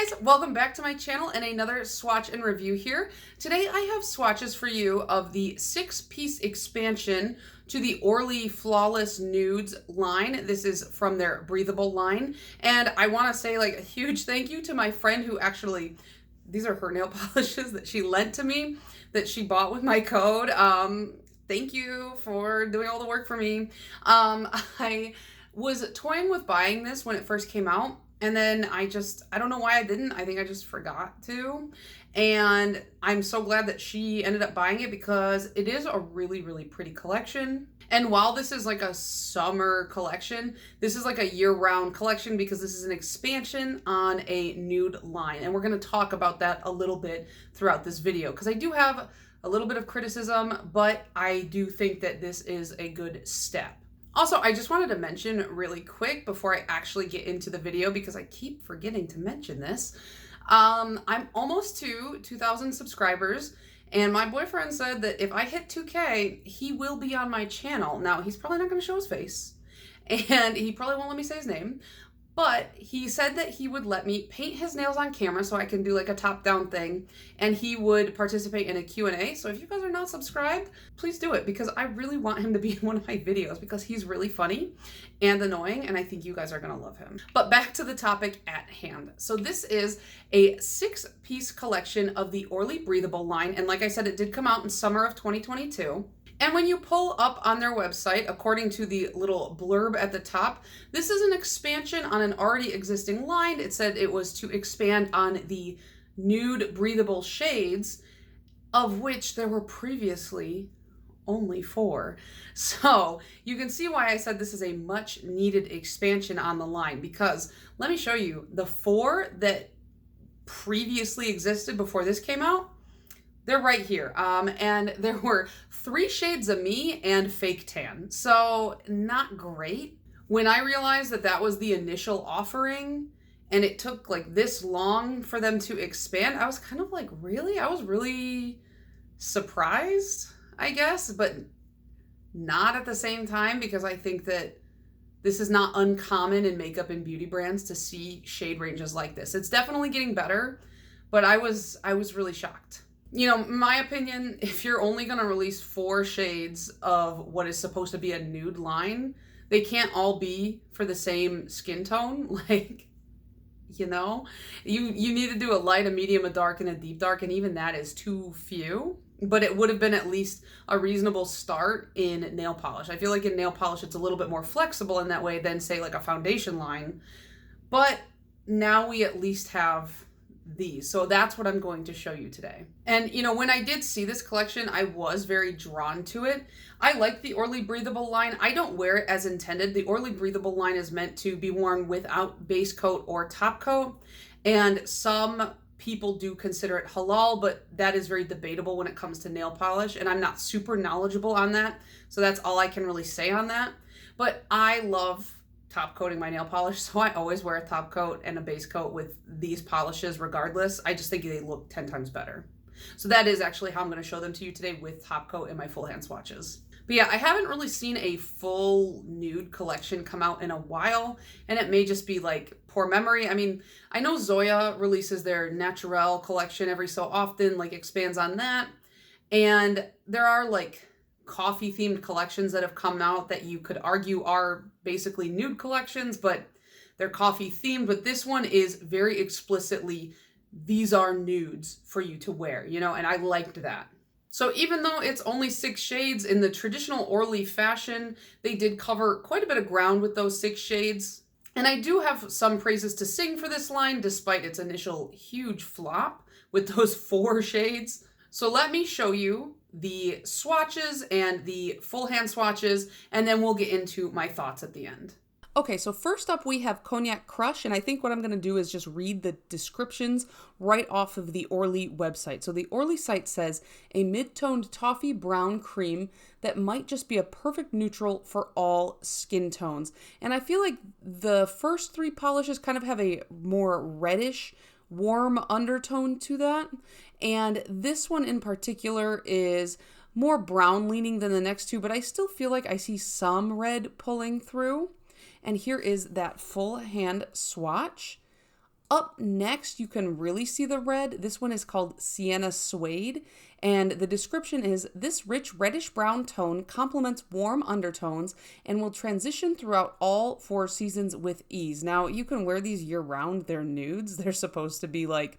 guys, welcome back to my channel and another swatch and review here. Today I have swatches for you of the 6-piece expansion to the Orly Flawless Nudes line. This is from their breathable line. And I want to say like a huge thank you to my friend who actually, these are her nail polishes that she lent to me, that she bought with my code. Thank you for doing all the work for me. I was toying with buying this when it first came out. And then I don't know why I didn't. I think I just forgot to. And I'm so glad that she ended up buying it because it is a really, really pretty collection. And while this is like a summer collection, this is like a year-round collection because this is an expansion on a nude line. And we're going to talk about that a little bit throughout this video because I do have a little bit of criticism, but I do think that this is a good step. Also, I just wanted to mention really quick before I actually get into the video, because I keep forgetting to mention this. I'm almost to 2,000 subscribers, and my boyfriend said that if I hit 2K, he will be on my channel. Now, he's probably not going to show his face, and he probably won't let me say his name, but he said that he would let me paint his nails on camera so I can do like a top-down thing, and he would participate in a Q&A. So if you guys are not subscribed, please do it because I really want him to be in one of my videos because he's really funny and annoying, and I think you guys are gonna love him. But back to the topic at hand. So this is a 6-piece collection of the Orly Breathable line, and like I said, it did come out in summer of 2022. And when you pull up on their website, according to the little blurb at the top, this is an expansion on an already existing line. It said it was to expand on the nude breathable shades, of which there were previously only 4. So you can see why I said this is a much needed expansion on the line, because let me show you the 4 that previously existed before this came out. They're right here. And there were 3 shades of me and fake tan. So not great. When I realized that that was the initial offering and it took like this long for them to expand, I was kind of like, really? I was really surprised, I guess, but not at the same time, because I think that this is not uncommon in makeup and beauty brands to see shade ranges like this. It's definitely getting better, but I was really shocked. You know, in my opinion, if you're only going to release 4 shades of what is supposed to be a nude line, they can't all be for the same skin tone. Like, you know, you need to do a light, a medium, a dark, and a deep dark, and even that is too few. But it would have been at least a reasonable start in nail polish. I feel like in nail polish, it's a little bit more flexible in that way than, say, like a foundation line. But now we at least have these. So that's what I'm going to show you today. And you know, when I did see this collection, I was very drawn to it. I like the Orly Breathable line. I don't wear it as intended. The Orly Breathable line is meant to be worn without base coat or top coat. And some people do consider it halal, but that is very debatable when it comes to nail polish. And I'm not super knowledgeable on that. So that's all I can really say on that. But I love top coating my nail polish, so I always wear a top coat and a base coat with these polishes regardless. I just think they look 10 times better. So that is actually how I'm going to show them to you today, with top coat and my full hand swatches. But yeah, I haven't really seen a full nude collection come out in a while, and it may just be like poor memory. I mean, I know Zoya releases their Naturel collection every so often, like expands on that, and there are like coffee themed collections that have come out that you could argue are basically nude collections, but they're coffee themed. But this one is very explicitly, these are nudes for you to wear, you know, and I liked that. So even though it's only 6 shades in the traditional Orly fashion, they did cover quite a bit of ground with those 6 shades. And I do have some praises to sing for this line, despite its initial huge flop with those 4 shades. So let me show you the swatches and the full hand swatches, and then we'll get into my thoughts at the end. Okay, so first up we have Cognac Crush, and I think what I'm going to do is just read the descriptions right off of the Orly website. So the Orly site says, a mid-toned toffee brown cream that might just be a perfect neutral for all skin tones. And I feel like the first 3 polishes kind of have a more reddish, warm undertone to that. And this one in particular is more brown leaning than the next 2, but I still feel like I see some red pulling through. And here is that full hand swatch. Up next, you can really see the red. This one is called Sienna Suede, and the description is, this rich reddish brown tone complements warm undertones and will transition throughout all 4 seasons with ease. Now, you can wear these year round. They're nudes. They're supposed to be like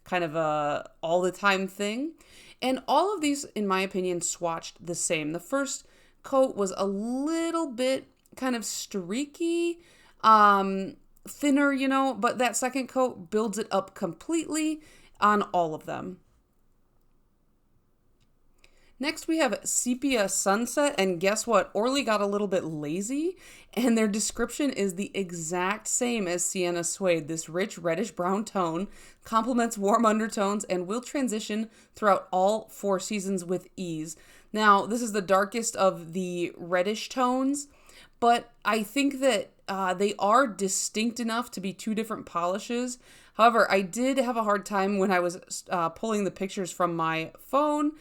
kind of a all the time thing. And all of these, in my opinion, swatched the same. The first coat was a little bit kind of streaky, thinner, you know, but that second coat builds it up completely on all of them. Next, we have Sepia Sunset, and guess what? Orly got a little bit lazy, and their description is the exact same as Sienna Suede. This rich reddish brown tone complements warm undertones and will transition throughout all 4 seasons with ease. Now, this is the darkest of the reddish tones, but I think that they are distinct enough to be 2 different polishes. However, I did have a hard time when I was pulling the pictures from my phone,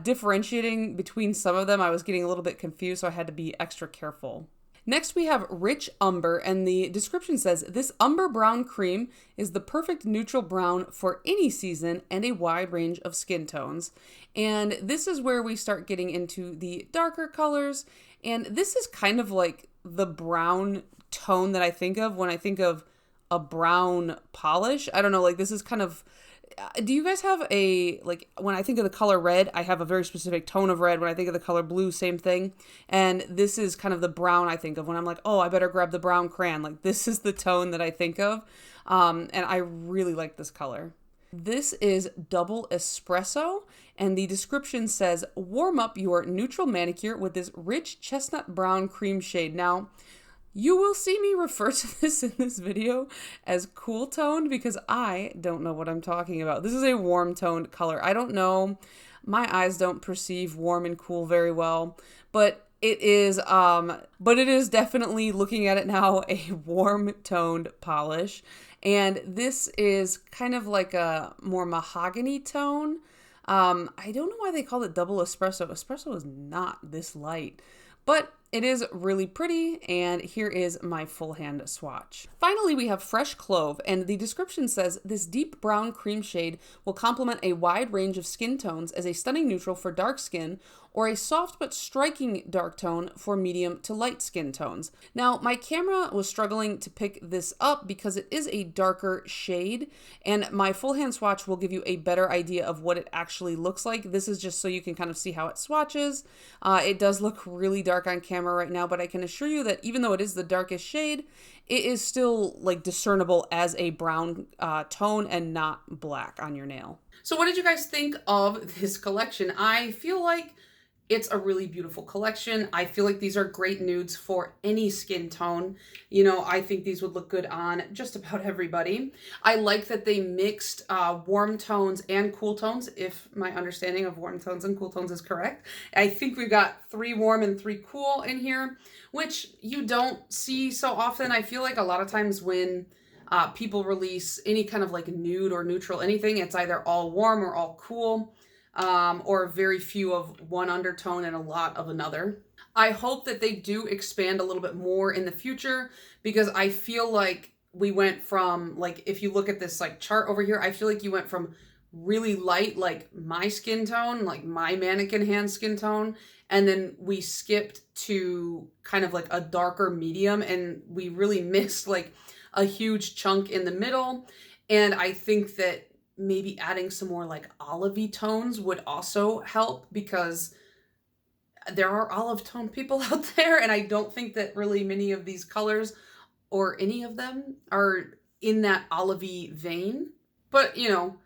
differentiating between some of them. I was getting a little bit confused, so I had to be extra careful. Next, we have Rich Umber, and the description says, this umber brown cream is the perfect neutral brown for any season and a wide range of skin tones. And this is where we start getting into the darker colors, and this is kind of like the brown tone that I think of when I think of a brown polish. I don't know, like this is kind of, do you guys have a, like when I think of the color red, I have a very specific tone of red. When I think of the color blue, same thing. And this is kind of the brown I think of when I'm like, oh, I better grab the brown crayon. Like this is the tone that I think of. And I really like this color. This is Double Espresso, and the description says, warm up your neutral manicure with this rich chestnut brown cream shade. Now, you will see me refer to this in this video as cool toned because I don't know what I'm talking about. This is a warm toned color. I don't know. My eyes don't perceive warm and cool very well, but it is definitely, looking at it now, a warm toned polish. And this is kind of like a more mahogany tone. I don't know why they called it Double Espresso. Espresso is not this light, but it is really pretty, and here is my full hand swatch. Finally, we have Fresh Clove, and the description says, this deep brown cream shade will complement a wide range of skin tones as a stunning neutral for dark skin, or a soft but striking dark tone for medium to light skin tones. Now, my camera was struggling to pick this up because it is a darker shade, and my full hand swatch will give you a better idea of what it actually looks like. This is just so you can kind of see how it swatches. It does look really dark on camera right now, but I can assure you that even though it is the darkest shade, it is still like discernible as a brown tone and not black on your nail. So what did you guys think of this collection? I feel like it's a really beautiful collection. I feel like these are great nudes for any skin tone. You know, I think these would look good on just about everybody. I like that they mixed warm tones and cool tones, if my understanding of warm tones and cool tones is correct. I think we've got 3 warm and 3 cool in here, which you don't see so often. I feel like a lot of times when people release any kind of like nude or neutral anything, it's either all warm or all cool. Or very few of one undertone and a lot of another. I hope that they do expand a little bit more in the future, because I feel like we went from, like, if you look at this like chart over here, I feel like you went from really light, like my skin tone, like my mannequin hand skin tone, and then we skipped to kind of like a darker medium, and we really missed like a huge chunk in the middle. And I think that maybe adding some more like olivey tones would also help, because there are olive tone people out there, and I don't think that really many of these colors or any of them are in that olivey vein. But you know,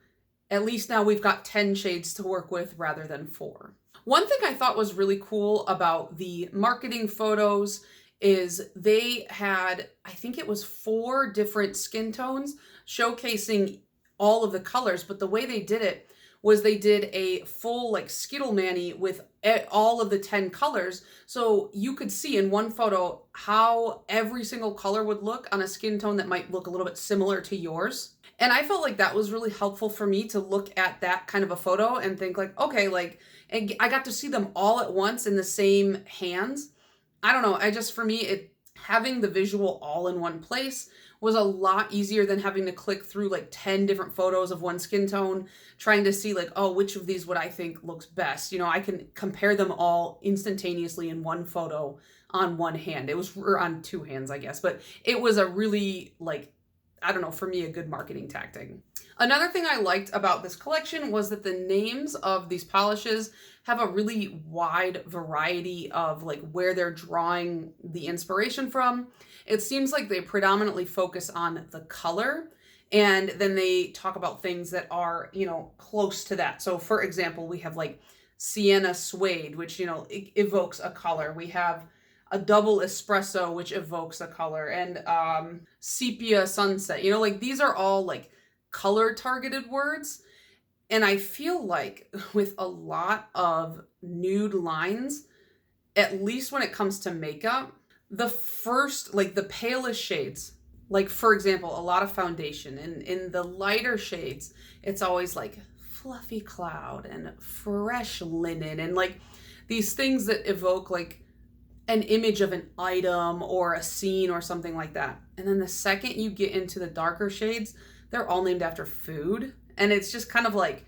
at least now we've got 10 shades to work with rather than 4. One thing I thought was really cool about the marketing photos is they had, I think it was 4 different skin tones showcasing all of the colors, but the way they did it was they did a full like Skittle Manny with all of the 10 colors. So you could see in one photo how every single color would look on a skin tone that might look a little bit similar to yours. And I felt like that was really helpful for me to look at that kind of a photo and think like, okay, like, and I got to see them all at once in the same hands. I don't know. For me, having the visual all in one place was a lot easier than having to click through like 10 different photos of one skin tone, trying to see like, oh, which of these would I think looks best? You know, I can compare them all instantaneously in one photo on one hand. It was, or on two hands, I guess, but it was a really, like, I don't know, for me, a good marketing tactic. Another thing I liked about this collection was that the names of these polishes have a really wide variety of like where they're drawing the inspiration from. It seems like they predominantly focus on the color, and then they talk about things that are, you know, close to that. So for example, we have like sienna suede, which, you know, evokes a color. We have a double espresso, which evokes a color, and sepia sunset. You know, like these are all like color targeted words. And I feel like with a lot of nude lines, at least when it comes to makeup, the first, like the palest shades, like for example, a lot of foundation, and in the lighter shades, it's always like fluffy cloud and fresh linen, and like these things that evoke like an image of an item or a scene or something like that. And then the second you get into the darker shades, they're all named after food. And it's just kind of like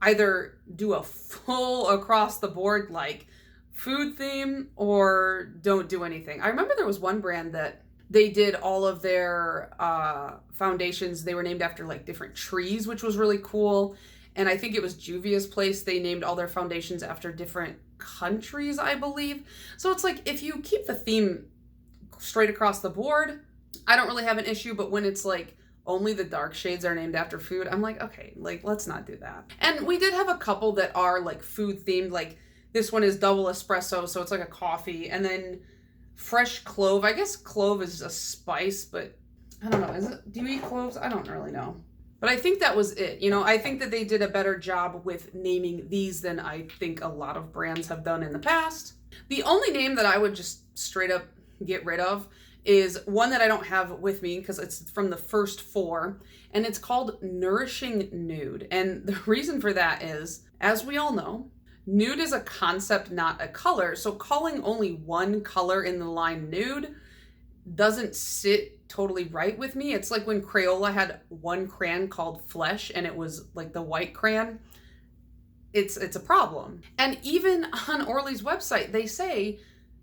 either do a full across the board like food theme or don't do anything. I remember there was one brand that they did all of their foundations, they were named after like different trees, which was really cool. And I think it was Juvia's Place, they named all their foundations after different countries, I believe. So it's like, if you keep the theme straight across the board, I don't really have an issue. But when it's like only the dark shades are named after food, I'm like, okay, like let's not do that. And we did have a couple that are like food themed, like this one is double espresso, so it's like a coffee, and then fresh clove. I guess clove is a spice, but I don't know, is it, do you eat cloves? I don't really know. But I think that was it. You know, I think that they did a better job with naming these than I think a lot of brands have done in the past. The only name that I would just straight up get rid of is one that I don't have with me because it's from the first four, and it's called Nourishing Nude. And the reason for that is, as we all know, nude is a concept, not a color. So calling only one color in the line nude doesn't sit totally right with me. It's like when Crayola had one crayon called Flesh and it was like the white crayon. It's a problem. And even on Orly's website, they say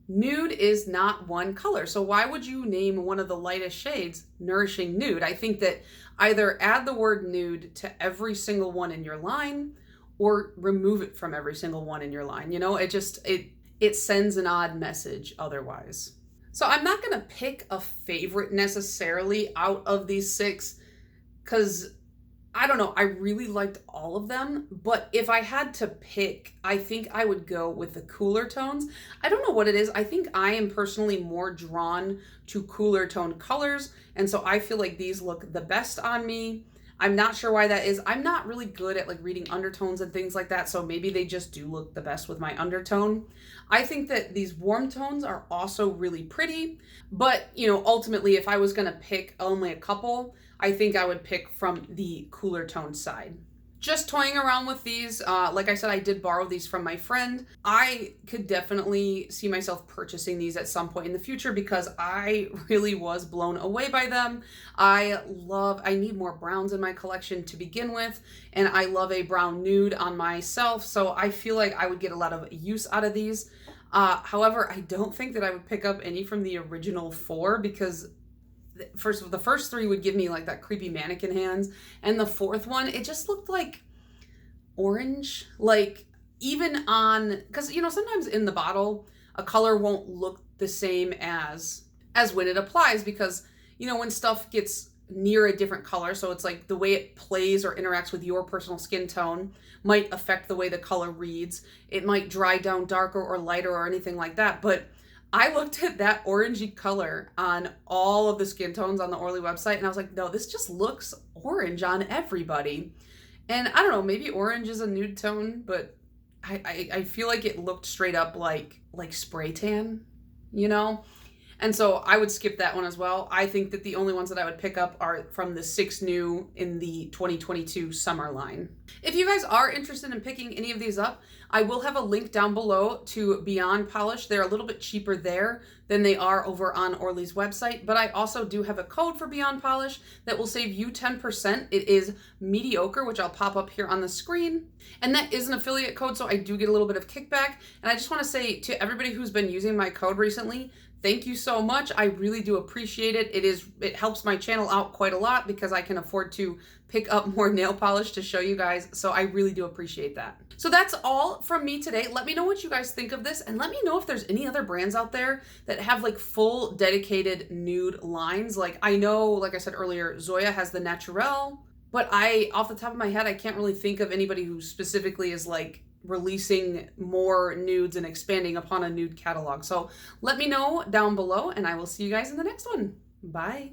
nude is not one color. So why would you name one of the lightest shades Nourishing Nude? I think that either add the word nude to every single one in your line or remove it from every single one in your line. You know, it sends an odd message otherwise. So I'm not going to pick a favorite necessarily out of these six because I don't know, I really liked all of them, but if I had to pick, I think I would go with the cooler tones. I don't know what it is. I think I am personally more drawn to cooler tone colors, and so I feel like these look the best on me. I'm not sure why that is. I'm not really good at like reading undertones and things like that, so maybe they just do look the best with my undertone. I think that these warm tones are also really pretty, but you know, ultimately if I was gonna pick only a couple, I think I would pick from the cooler tone side. Just toying around with these, like I said, I did borrow these from my friend. I could definitely see myself purchasing these at some point in the future because I really was blown away by them. I need more browns in my collection to begin with, and I love a brown nude on myself, so I feel like I would get a lot of use out of these. However, I don't think that I would pick up any from the original four because the first three would give me like that creepy mannequin hands, and the fourth one, it just looked like orange, like even on, because you know, sometimes in the bottle a color won't look the same as when it applies, because you know, when stuff gets near a different color, so it's like the way it plays or interacts with your personal skin tone might affect the way the color reads. It might dry down darker or lighter or anything like that, but I looked at that orangey color on all of the skin tones on the Orly website, and I was like, no, this just looks orange on everybody. And I don't know, maybe orange is a nude tone, but I feel like it looked straight up like spray tan, you know? And so I would skip that one as well. I think that the only ones that I would pick up are from the 6 new in the 2022 summer line. If you guys are interested in picking any of these up, I will have a link down below to Beyond Polish. They're a little bit cheaper there than they are over on Orly's website, but I also do have a code for Beyond Polish that will save you 10%. It is mediocre, which I'll pop up here on the screen. And that is an affiliate code, so I do get a little bit of kickback. And I just want to say to everybody who's been using my code recently, thank you so much. I really do appreciate it. It helps my channel out quite a lot because I can afford to pick up more nail polish to show you guys. So I really do appreciate that. So that's all from me today. Let me know what you guys think of this, and let me know if there's any other brands out there that have like full dedicated nude lines. Like I know, like I said earlier, Zoya has the Naturel, but off the top of my head, I can't really think of anybody who specifically is like releasing more nudes and expanding upon a nude catalog. So let me know down below, and I will see you guys in the next one. Bye.